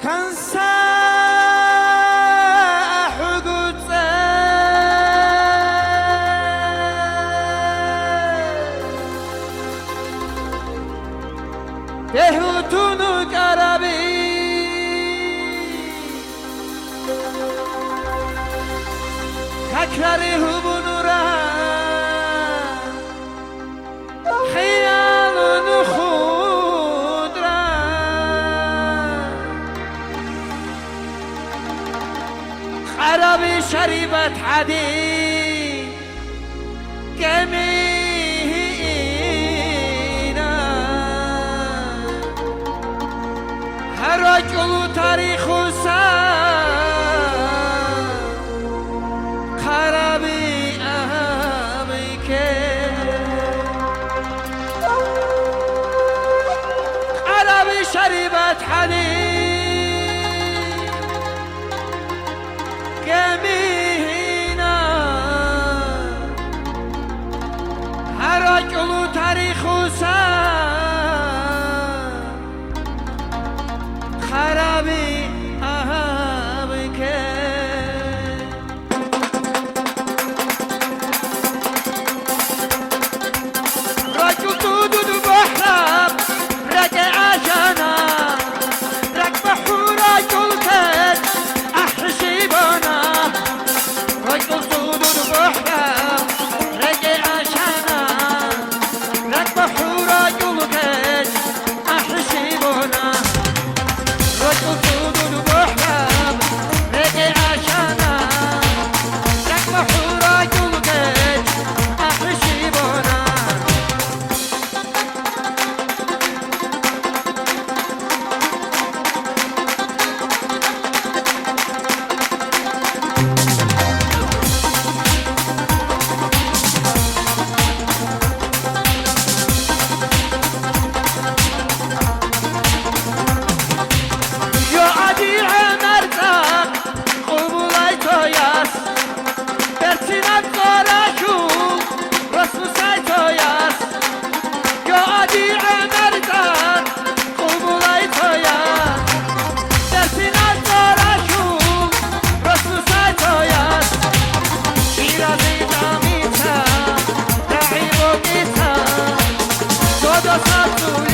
تنسى حدود تهوتونو قربي تكراري هبونورا خيال خضرا خرابي شريبة حديد جميلة رجل تاريخ خرابي أهمك خرابي شريبة حديد جميلة رجل تاريخ خرابي أهابك رجل دودود بحرام رجع عشانا ركب حورا جلتك أحشيبنا رجل دودود بحرام رجع عشانا ركب حورا جلتك أحشيبنا رجل دودود بحرام رجع عشانا ركب حورا جلتك أحشيبنا Todo santo